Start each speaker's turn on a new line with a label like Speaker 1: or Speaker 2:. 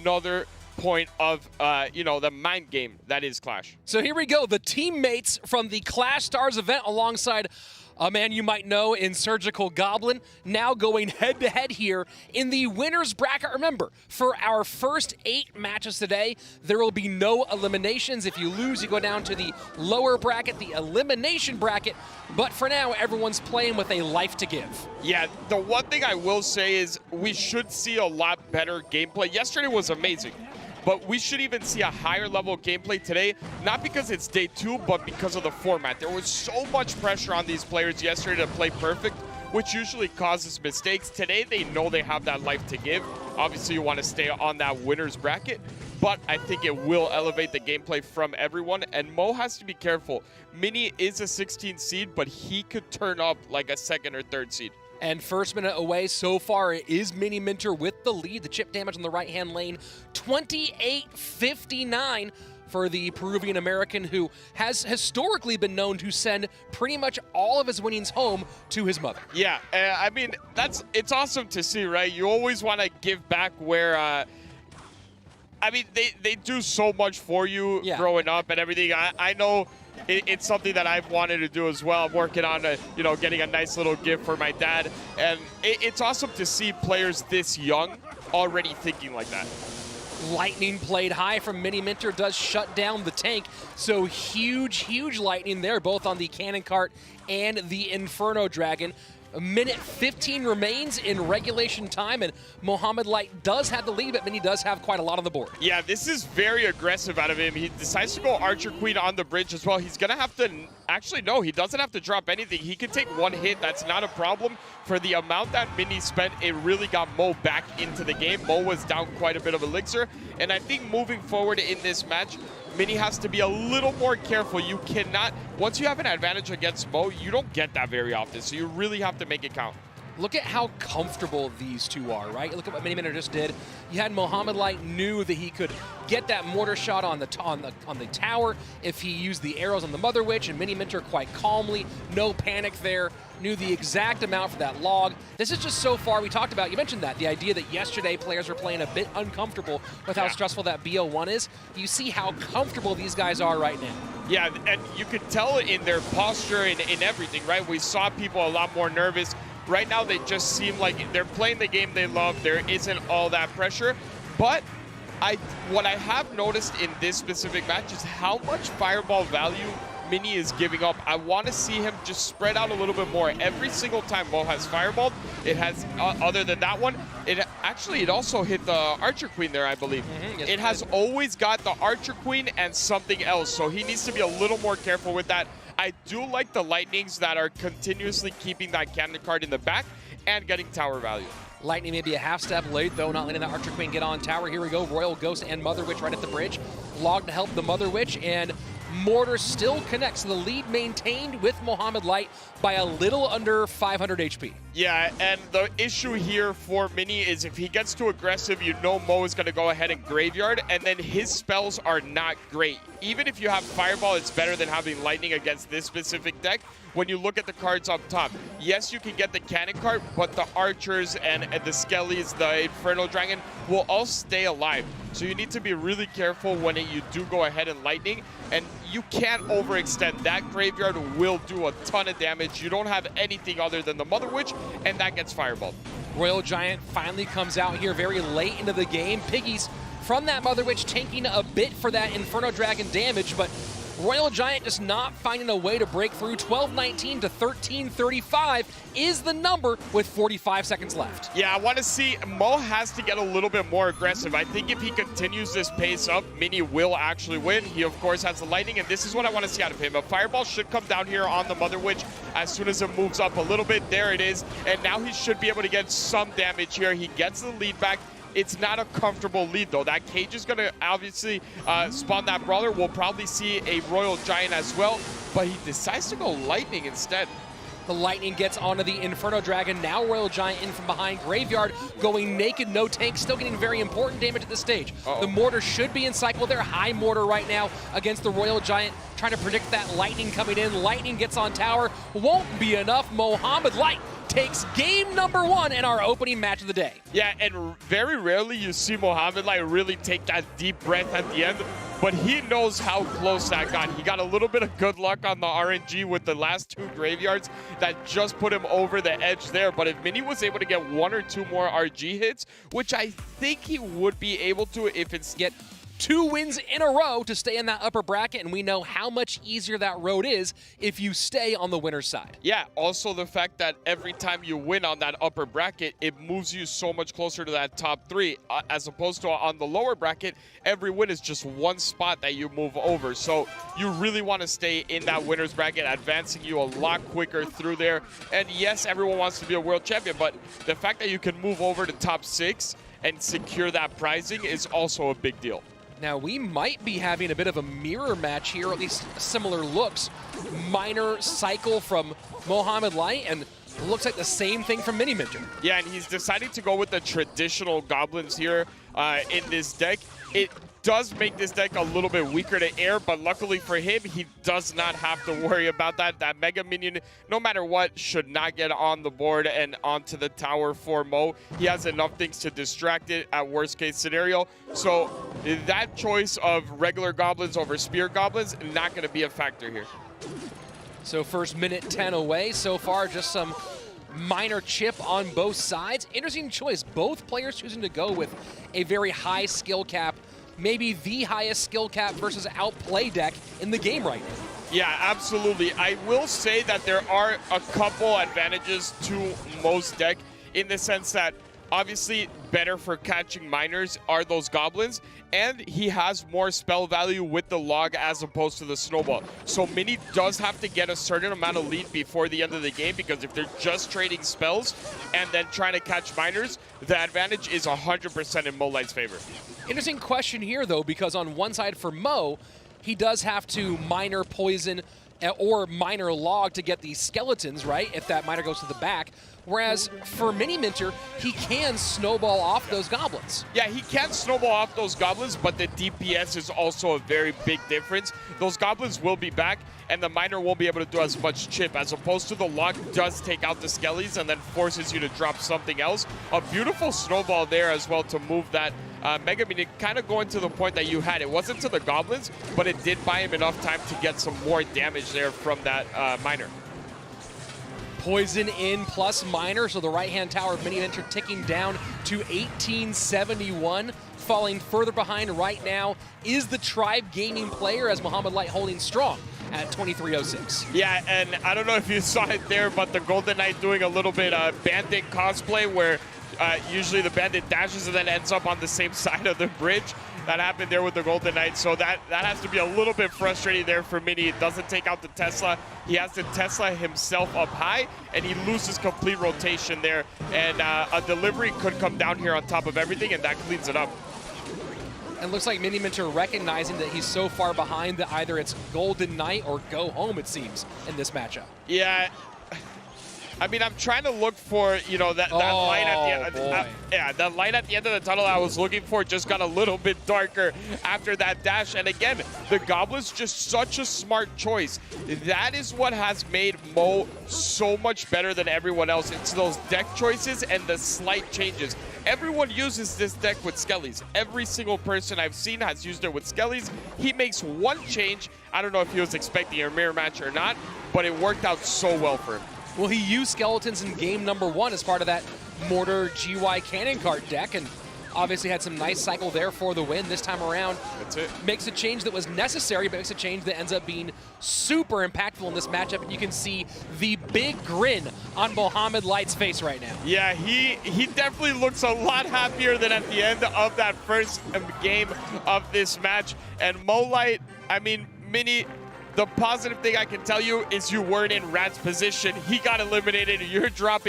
Speaker 1: another point of, you know, the mind game that is Clash.
Speaker 2: So here we go. The teammates from the Clash Stars event alongside a man you might know in Surgical Goblin, now going head-to-head here in the winner's bracket. Remember, for our first 8 matches today, there will be no eliminations. If you lose, you go down to the lower bracket, the elimination bracket. But for now, everyone's playing with a life to give.
Speaker 1: Yeah, the one thing I will say is we should see a lot better gameplay. Yesterday was amazing, but we should even see a higher level of gameplay today, not because it's day 2, but because of the format. There was so much pressure on these players yesterday to play perfect, which usually causes mistakes. Today, they know they have that life to give. Obviously, you want to stay on that winner's bracket, but I think it will elevate the gameplay from everyone, and Mo has to be careful. Mini is a 16 seed, but he could turn up like a 2nd or 3rd seed.
Speaker 2: And first minute away so far, it is Miniminter with the lead. The chip damage on the right-hand lane, 28-59 for the Peruvian American, who has historically been known to send pretty much all of his winnings home to his mother.
Speaker 1: Yeah, I mean, it's awesome to see, right? You always want to give back where, I mean, they do so much for you growing up and everything. I know it's something that I've wanted to do as well. I'm working on, you know, getting a nice little gift for my dad. And it's awesome to see players this young already thinking like that.
Speaker 2: Lightning played high from Miniminter does shut down the tank. So huge lightning there, both on the Cannon Cart and the Inferno Dragon. A minute 15 remains in regulation time, and Mohamad Light does have the lead, but Mini does have quite a lot on the board.
Speaker 1: Yeah, this is very aggressive out of him. He decides to go Archer Queen on the bridge as well. He's going to have to, actually, no, he doesn't have to drop anything. He can take 1 hit. That's not a problem. For the amount that Mini spent, it really got Mo back into the game. Mo was down quite a bit of elixir, and I think moving forward in this match, Mini has to be a little more careful. You cannot, once you have an advantage against Mo, you don't get that very often, so you really have to make it count.
Speaker 2: Look at how comfortable these two are, right? Look at what Miniminter just did. You had Mohamad Light knew that he could get that mortar shot on the tower if he used the arrows on the Mother Witch, and Miniminter quite calmly, no panic there, knew the exact amount for that log. This is just so far, we talked about, you mentioned that, the idea that yesterday players were playing a bit uncomfortable with how stressful that BO1 is. You see how comfortable these guys are right now.
Speaker 1: Yeah, and you could tell in their posture and in everything, right? We saw people a lot more nervous. Right now, they just seem like they're playing the game they love. There isn't all that pressure. But what I have noticed in this specific match is how much fireball value Mini is giving up. I want to see him just spread out a little bit more. Every single time Mo has fireballed, it has, other than that one, it also hit the Archer Queen there, I believe.
Speaker 2: Yes,
Speaker 1: it has always got the Archer Queen and something else, so he needs to be a little more careful with that. I do like the Lightnings that are continuously keeping that Cannon Card in the back and getting tower value.
Speaker 2: Lightning may be a half step late, though, not letting the Archer Queen get on tower. Here we go, Royal Ghost and Mother Witch right at the bridge. Log to help the Mother Witch, and Mortar still connects. The lead maintained with Mohamad Light by a little under 500 HP.
Speaker 1: Yeah, and the issue here for Mini is if he gets too aggressive, you know Mo is going to go ahead and Graveyard, and then his spells are not great. Even if you have Fireball, it's better than having Lightning against this specific deck. When you look at the cards up top, yes, you can get the Cannon card, but the Archers and the Skellies, the Inferno Dragon, will all stay alive. So you need to be really careful when you do go ahead and Lightning, and you can't overextend. That Graveyard will do a ton of damage. You don't have anything other than the Mother Witch, and that gets Fireballed.
Speaker 2: Royal Giant finally comes out here very late into the game. Piggies from that Mother Witch tanking a bit for that Inferno Dragon damage, but Royal Giant just not finding a way to break through. 12-19 to 13-35 is the number with 45 seconds left.
Speaker 1: Yeah, I want to see, Mo has to get a little bit more aggressive. I think if he continues this pace up, Mini will actually win. He, of course, has the Lightning, and this is what I want to see out of him. A Fireball should come down here on the Mother Witch as soon as it moves up a little bit. There it is, and now he should be able to get some damage here. He gets the lead back. It's not a comfortable lead, though. That cage is going to obviously spawn that Brawler. We'll probably see a Royal Giant as well, but he decides to go Lightning instead.
Speaker 2: The Lightning gets onto the Inferno Dragon. Now Royal Giant in from behind. Graveyard going naked, no tank, still getting very important damage at this stage. The Mortar should be in cycle there. High Mortar right now against the Royal Giant, trying to predict that Lightning coming in. Lightning gets on tower. Won't be enough. Mohamad Light takes game number 1 in our opening match of the day.
Speaker 1: Yeah, and very rarely you see Mohamad Light really take that deep breath at the end, but he knows how close that got. He got a little bit of good luck on the RNG with the last 2 graveyards that just put him over the edge there. But if Mini was able to get 1 or 2 more RG hits, which I think he would be able to if it's
Speaker 2: get 2 wins in a row to stay in that upper bracket, and we know how much easier that road is if you stay on the winner's side.
Speaker 1: Yeah, also the fact that every time you win on that upper bracket, it moves you so much closer to that top 3, as opposed to on the lower bracket, every win is just 1 spot that you move over. So you really want to stay in that winner's bracket, advancing you a lot quicker through there. And yes, everyone wants to be a world champion, but the fact that you can move over to top 6 and secure that prizing is also a big deal.
Speaker 2: Now, we might be having a bit of a mirror match here, or at least similar looks. Minor cycle from Mohamad Light, and it looks like the same thing from Miniminter.
Speaker 1: Yeah, and he's decided to go with the traditional goblins here in this deck. It does make this deck a little bit weaker to air, but luckily for him, he does not have to worry about that. That Mega Minion, no matter what, should not get on the board and onto the tower for Mo. He has enough things to distract it at worst case scenario. So that choice of regular goblins over spear goblins, not going to be a factor here.
Speaker 2: So first minute 10 away. So far, just some minor chip on both sides. Interesting choice. Both players choosing to go with a very high skill cap, maybe the highest skill cap versus outplay deck in the game right now.
Speaker 1: Yeah, absolutely. I will say that there are a couple advantages to Mo's deck in the sense that obviously better for catching miners are those goblins, and he has more spell value with the log as opposed to the snowball. So Mini does have to get a certain amount of lead before the end of the game, because if they're just trading spells and then trying to catch miners, the advantage is 100% in Mo Light's favor.
Speaker 2: Interesting question here, though, because on one side for Mo, he does have to miner poison or miner log to get these skeletons, right, if that miner goes to the back. Whereas for Miniminter, he can snowball off those goblins.
Speaker 1: Yeah, he can snowball off those goblins, but the DPS is also a very big difference. Those goblins will be back, and the miner won't be able to do as much chip, as opposed to the log does take out the skellies and then forces you to drop something else. A beautiful snowball there as well to move that Mega Minion, kind of going to the point that you had. It wasn't to the goblins, but it did buy him enough time to get some more damage there from that miner.
Speaker 2: Poison in plus miner, so the right-hand tower of Miniminter ticking down to 1871. Falling further behind right now is the Tribe Gaming player, as Mohamad Light holding strong at 2306.
Speaker 1: Yeah, and I don't know if you saw it there, but the Golden Knight doing a little bit of bandit cosplay where usually the bandit dashes and then ends up on the same side of the bridge. That happened there with the Golden Knight, so that has to be a little bit frustrating there for Mini. It doesn't take out the Tesla. He has the Tesla himself up high, and he loses complete rotation there. And a delivery could come down here on top of everything, and that cleans it up.
Speaker 2: And looks like Miniminter recognizing that he's so far behind that either it's Golden Knight or go home, it seems, in this matchup.
Speaker 1: Yeah. I mean, I'm trying to look for, you know, that light at the end. Yeah, that light at the end of the tunnel I was looking for just got a little bit darker after that dash. And again, the Goblin's just such a smart choice. That is what has made Mo so much better than everyone else. It's those deck choices and the slight changes. Everyone uses this deck with Skellies. Every single person I've seen has used it with Skellies. He makes one change. I don't know if he was expecting a mirror match or not, but it worked out so well for him.
Speaker 2: Well, he used skeletons in game number 1 as part of that Mortar GY Cannon Cart deck, and obviously had some nice cycle there for the win. This time around,
Speaker 1: that's it.
Speaker 2: Makes a change that was necessary, but makes a change that ends up being super impactful in this matchup, and you can see the big grin on Mohamad Light's face right now.
Speaker 1: Yeah, he definitely looks a lot happier than at the end of that first game of this match. And Mo Light, I mean, Mini, the positive thing I can tell you is you weren't in Rat's position. He got eliminated. You're dropping